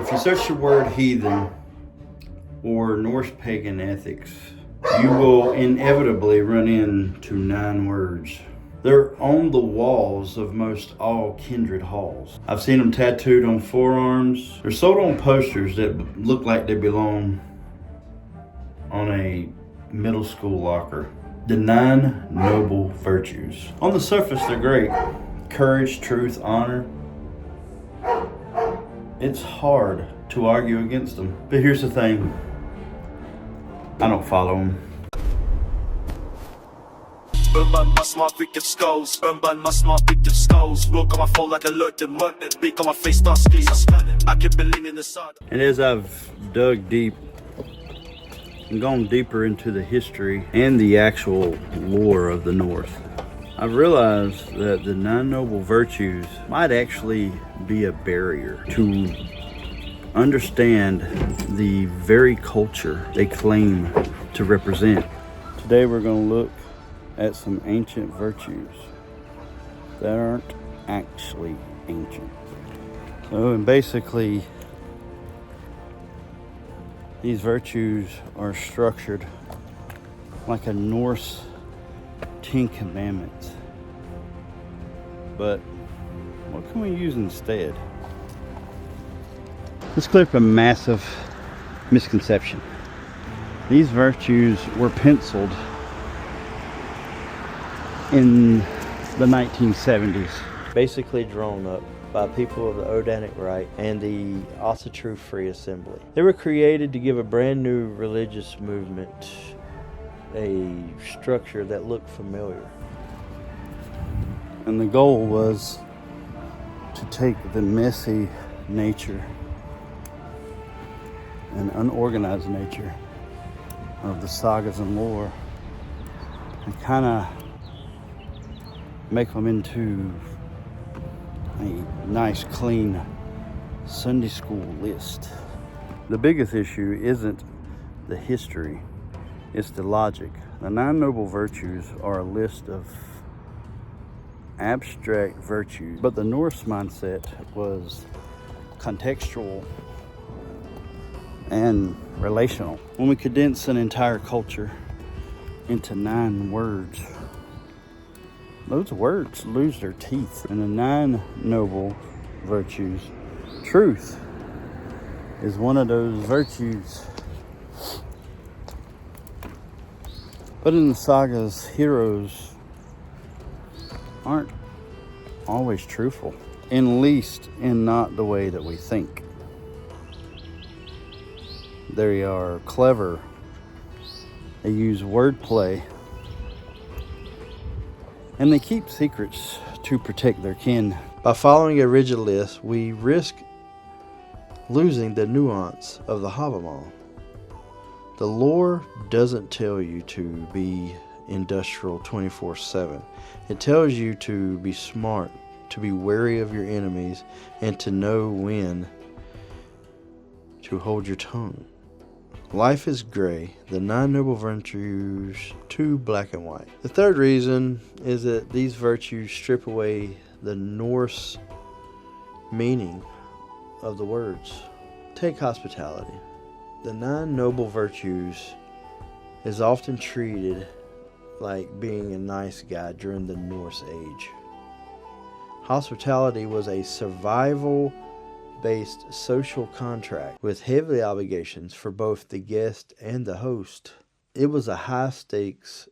If you search the word heathen or Norse pagan ethics, you will inevitably run into 9 words. They're on the walls of most all kindred halls. I've seen them tattooed on forearms. They're sold on posters that look like they belong on a middle school locker. The 9 noble virtues. On the surface, they're great. Courage, truth, honor. It's hard to argue against them. But here's the thing. I don't follow them. Urban must mark wicked skulls. Urban must mark wicked skulls. Look on my phone like alert the murder. Beak on my face, start squeeze. I keep believing in the sun. And as I've dug deep and gone deeper into the history and the actual lore of the North, I've realized that the 9 noble virtues might actually be a barrier to understand the very culture they claim to represent. Today we're going to look at some ancient virtues that aren't actually ancient. And basically, these virtues are structured like a Norse 10 Commandments. But what can we use instead? Let's clear up a massive misconception. These virtues were penciled in the 1970s. Basically drawn up by people of the Odanic Rite and the Asatru Free Assembly. They were created to give a brand new religious movement a structure that looked familiar. And the goal was to take the messy nature and unorganized nature of the sagas and lore and kind of make them into a nice, clean Sunday school list. The biggest issue isn't the history, it's the logic. The 9 noble virtues are a list of abstract virtues, but the Norse mindset was contextual and relational. When we condense an entire culture into 9 words, those words lose their teeth. And the 9 noble virtues, truth is one of those virtues. But in the sagas, heroes aren't always truthful, at least in not the way that we think. They are clever. They use wordplay. And they keep secrets to protect their kin. By following a rigid list, we risk losing the nuance of the Havamal. The lore doesn't tell you to be industrial 24/7. It tells you to be smart, to be wary of your enemies, and to know when to hold your tongue. Life is gray, the 9 noble virtues too black and white. The third reason is that these virtues strip away the Norse meaning of the words. Take hospitality. The 9 noble virtues is often treated like being a nice guy during the Norse age. Hospitality was a survival-based social contract with heavy obligations for both the guest and the host. It was a high-stakes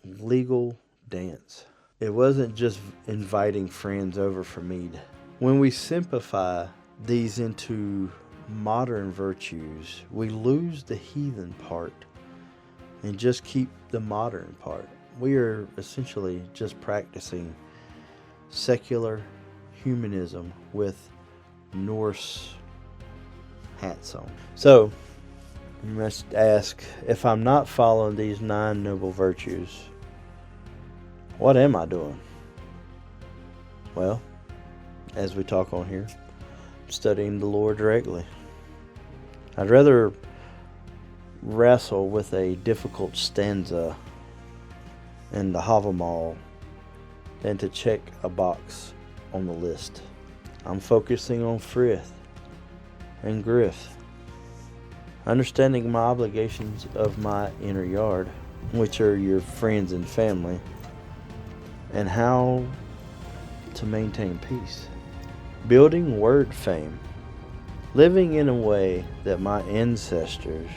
legal dance. It wasn't just inviting friends over for mead. When we simplify these into modern virtues, we lose the heathen part and just keep the modern part. We are essentially just practicing secular humanism with Norse hats on. So, you must ask, if I'm not following these 9 noble virtues, what am I doing? Well, as we talk on here, I'm studying the Lord directly. I'd rather wrestle with a difficult stanza in the Havamal than to check a box on the list. I'm focusing on Frith, and growth. Understanding my obligations of my inner yard, which are your friends and family, and how to maintain peace. Building word fame. Living in a way that my ancestors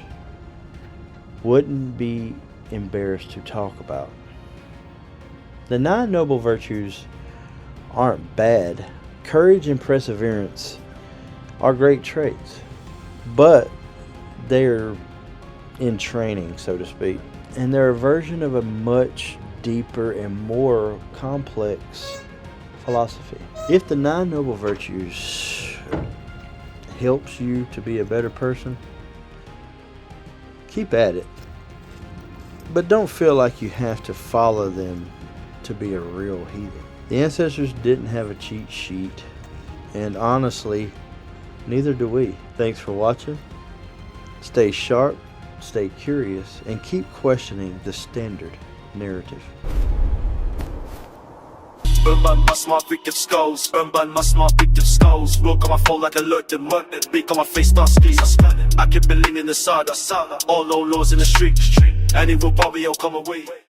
wouldn't be embarrassed to talk about. The 9 noble virtues aren't bad. Courage and perseverance are great traits, but they're in training, so to speak, and they're a version of a much deeper and more complex philosophy. If the 9 noble virtues helps you to be a better person, keep at it. But don't feel like you have to follow them to be a real heathen. The ancestors didn't have a cheat sheet, and honestly, neither do we. Thanks for watching. Stay sharp, stay curious, and keep questioning the standard narrative. Bumban smart wicked skulls. Bumban smart wicked skulls. Walk on my phone like alert the money. Beak on my face, start skis. I keep believing in the saga. All laws in the street. And it will probably all come away.